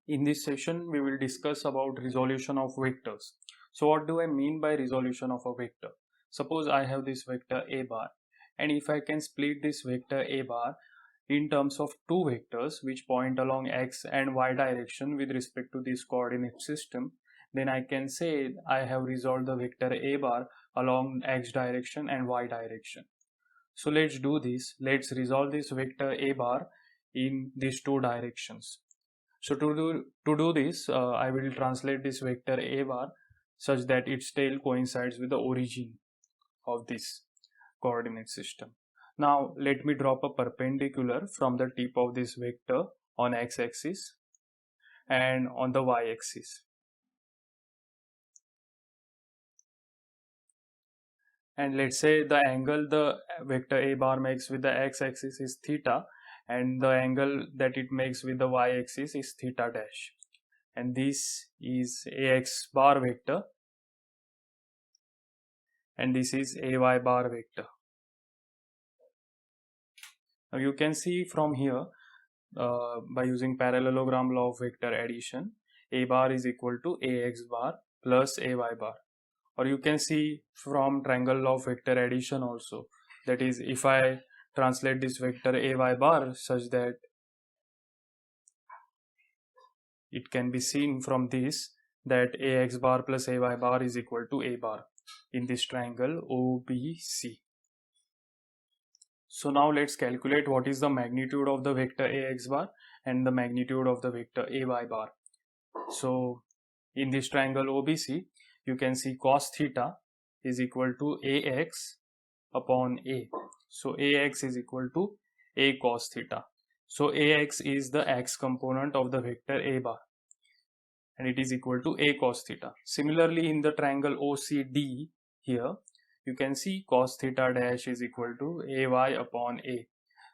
In this session, we will discuss about resolution of vectors. So what do I mean by resolution of a vector? Suppose I have this vector a bar, and if I can split this vector a bar in terms of two vectors which point along x and y direction with respect to this coordinate system, then I can say I have resolved the vector a bar along x direction and y direction. So let's do this. Let's resolve this vector a bar in these two directions. So to do this, I will translate this vector a bar such that its tail coincides with the origin of this coordinate system. Now let me drop a perpendicular from the tip of this vector on x-axis and on the y-axis. And let's say the angle the vector a bar makes with the x-axis is theta, and the angle that it makes with the y-axis is theta dash. And this is ax bar vector, and this is ay bar vector. Now you can see from here by using parallelogram law of vector addition, a bar is equal to ax bar plus ay bar. Or you can see from triangle law of vector addition also, that is, if I translate this vector ay bar such that it can be seen from this that ax bar plus ay bar is equal to a bar in this triangle OBC. So now let's calculate what is the magnitude of the vector ax bar and the magnitude of the vector ay bar. So in this triangle OBC, you can see cos theta is equal to ax upon a. So ax is equal to a cos theta. So ax is the x component of the vector a bar, and it is equal to a cos theta. Similarly, in the triangle OCD here, you can see cos theta dash is equal to ay upon a.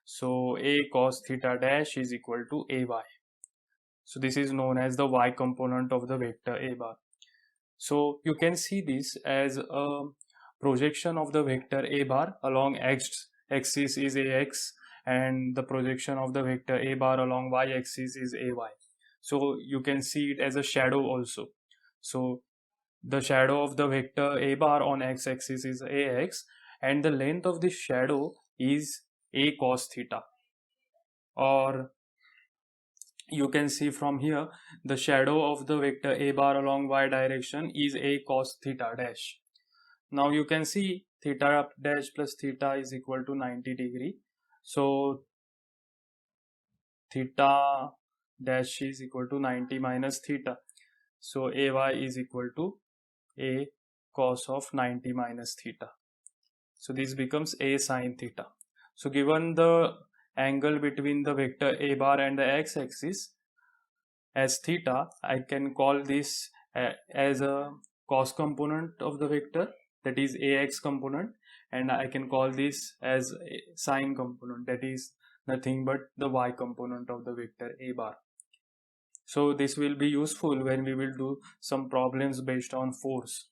So a cos theta dash is equal to ay. So this is known as the y component of the vector a bar. So you can see this as a projection of the vector a bar along x axis is ax, and the projection of the vector a bar along y axis is ay. So you can see it as a shadow also. So the shadow of the vector a bar on x axis is ax, and the length of this shadow is a cos theta. Or you can see from here the shadow of the vector a bar along y direction is a cos theta dash. Now you can see theta dash plus theta is equal to 90 degree. So theta dash is equal to 90 minus theta. So ay is equal to a cos of 90 minus theta. So this becomes a sin theta. So given the angle between the vector a bar and the x-axis as theta, I can call this as a cos component of the vector, that is ax component, and I can call this as a sine component, that is nothing but the y component of the vector a bar. So this will be useful when we will do some problems based on force.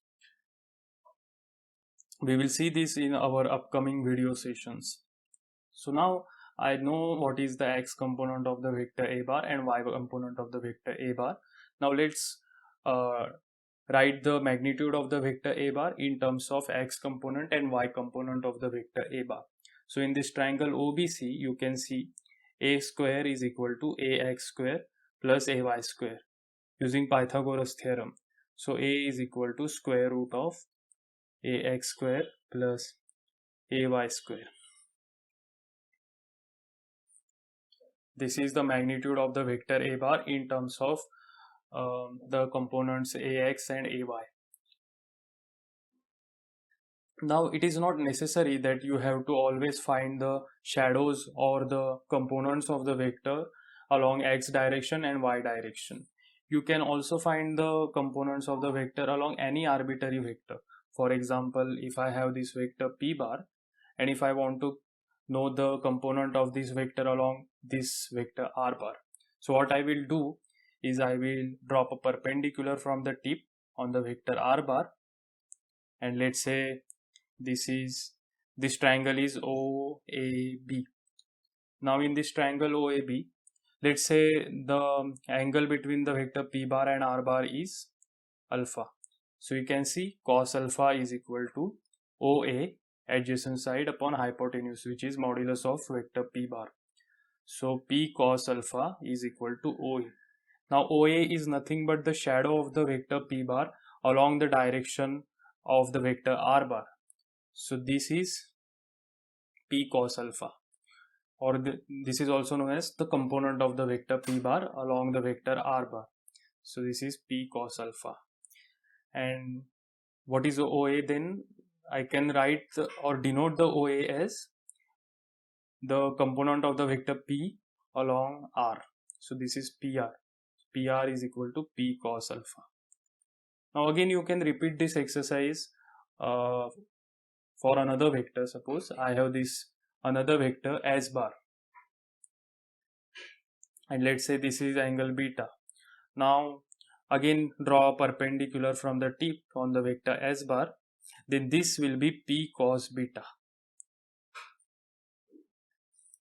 We will see this in our upcoming video sessions. So now I know what is the x component of the vector a bar and y component of the vector a bar. Now let's write the magnitude of the vector a bar in terms of x component and y component of the vector a bar. So in this triangle OBC, you can see a square is equal to ax square plus ay square using Pythagoras theorem. So a is equal to square root of ax square plus ay square. This is the magnitude of the vector a bar in terms of the components ax and ay. Now it is not necessary that you have to always find the shadows or the components of the vector along x direction and y direction. You can also find the components of the vector along any arbitrary vector. For example, if I have this vector p bar, and if I want to know the component of this vector along this vector r bar, so what I will do is I will drop a perpendicular from the tip on the vector r bar, and let's say this triangle is OAB. Now in this triangle OAB, let's say the angle between the vector p bar and r bar is alpha. So you can see cos alpha is equal to OA, adjacent side, upon hypotenuse, which is modulus of vector p bar. So p cos alpha is equal to OA. Now OA is nothing but the shadow of the vector p bar along the direction of the vector r bar. So this is p cos alpha, or this is also known as the component of the vector p bar along the vector r bar. So this is p cos alpha. And what is the OA then? I can write or denote the OA as the component of the vector p along r. So this is PR. PR is equal to p cos alpha. Now again you can repeat this exercise for another vector. Suppose I have this another vector S bar, and let's say this is angle beta. Now again draw a perpendicular from the tip on the vector S bar, then this will be p cos beta.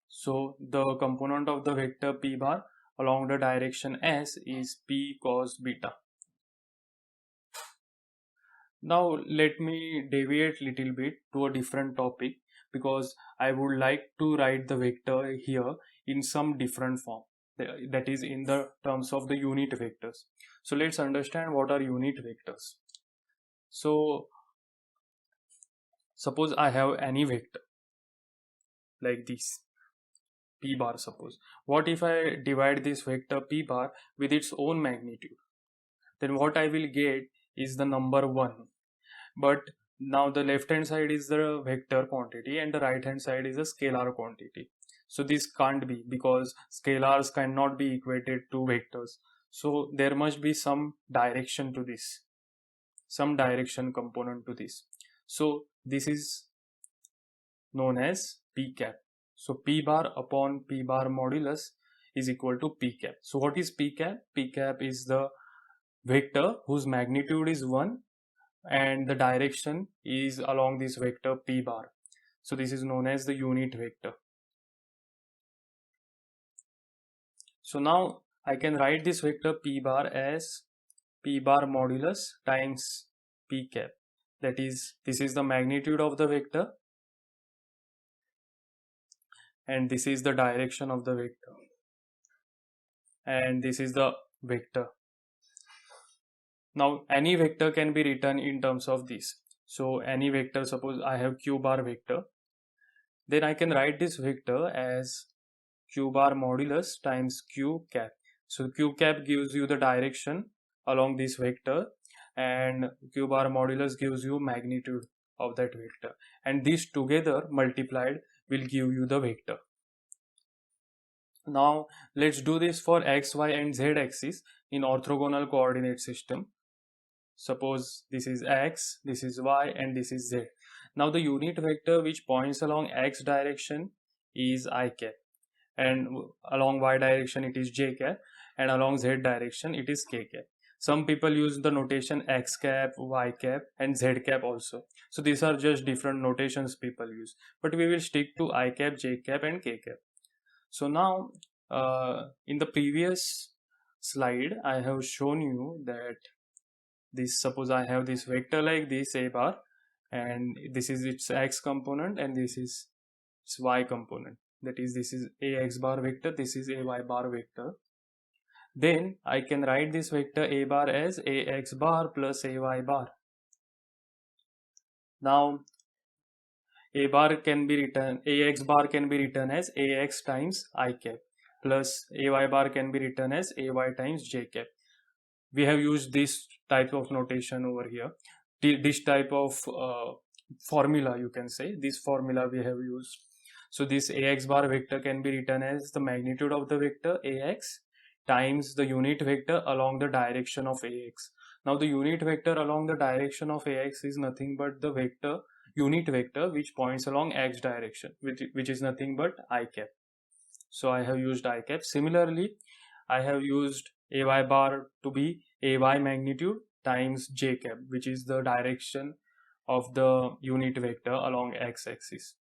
So the component of the vector p bar along the direction S is p cos beta. Now let me deviate little bit to a different topic, because I would like to write the vector here in some different form, that is in the terms of the unit vectors. So let's understand what are unit vectors. So suppose I have any vector like this p bar. Suppose, what if I divide this vector p bar with its own magnitude? Then what I will get is the number 1. But now the left hand side is the vector quantity and the right hand side is a scalar quantity. So this can't be, because scalars cannot be equated to vectors. So there must be some direction to this, some direction component to this. So this is known as p cap. So p bar upon p bar modulus is equal to p cap. So what is p cap? P cap is the vector whose magnitude is 1 and the direction is along this vector p bar. So this is known as the unit vector. So now I can write this vector p bar as p bar modulus times p cap. That is, this is the magnitude of the vector and this is the direction of the vector, and this is the vector. Now any vector can be written in terms of this. So any vector, suppose I have q bar vector, then I can write this vector as q bar modulus times q cap. So q cap gives you the direction along this vector and q bar modulus gives you magnitude of that vector, and these together multiplied will give you the vector. Now let's do this for x, y and z axis in orthogonal coordinate system. Suppose this is x, this is y and this is z. Now the unit vector which points along x direction is I cap, and along y direction it is j cap, and along z direction it is k cap. Some people use the notation x cap, y cap and z cap also. So these are just different notations people use, but we will stick to I cap, j cap and k cap. So now in the previous slide I have shown you that this, suppose I have this vector like this a bar, and this is its x component and this is its y component. That is, this is ax bar vector, this is a y bar vector. Then I can write this vector a bar as ax bar plus ay bar. Now a bar can be written, ax bar can be written as ax times I cap, plus ay bar can be written as ay times j cap. We have used this type of notation over here, this type of formula, you can say this formula we have used. So this ax bar vector can be written as the magnitude of the vector ax times the unit vector along the direction of ax. Now the unit vector along the direction of ax is nothing but the vector, unit vector which points along x direction, which is nothing but I cap. So I have used I cap. Similarly, I have used ay bar to be ay magnitude times j cap, which is the direction of the unit vector along x-axis.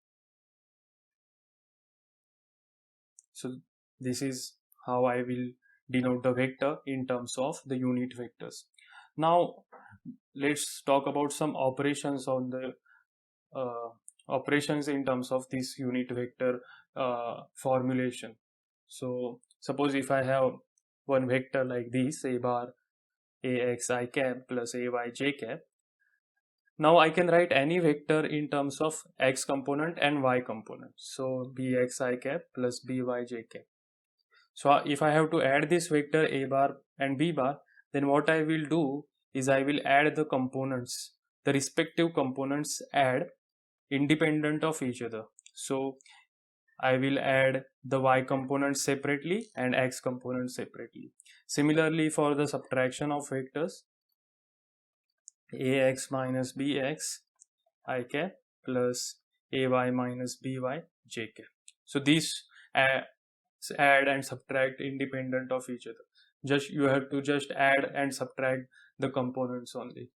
So this is how I will denote the vector in terms of the unit vectors. Now let's talk about some operations on the operations in terms of this unit vector formulation. So suppose if I have one vector like this, a bar ax I cap plus ay j cap. Now I can write any vector in terms of x component and y component. So bx I cap plus by j cap. So if I have to add this vector a bar and b bar, then what I will do is I will add the components, the respective components add independent of each other. So I will add the y component separately and x component separately. Similarly, for the subtraction of vectors, ax minus bx I cap plus ay minus by j cap. So these add and subtract independent of each other. You have to just add and subtract the components only.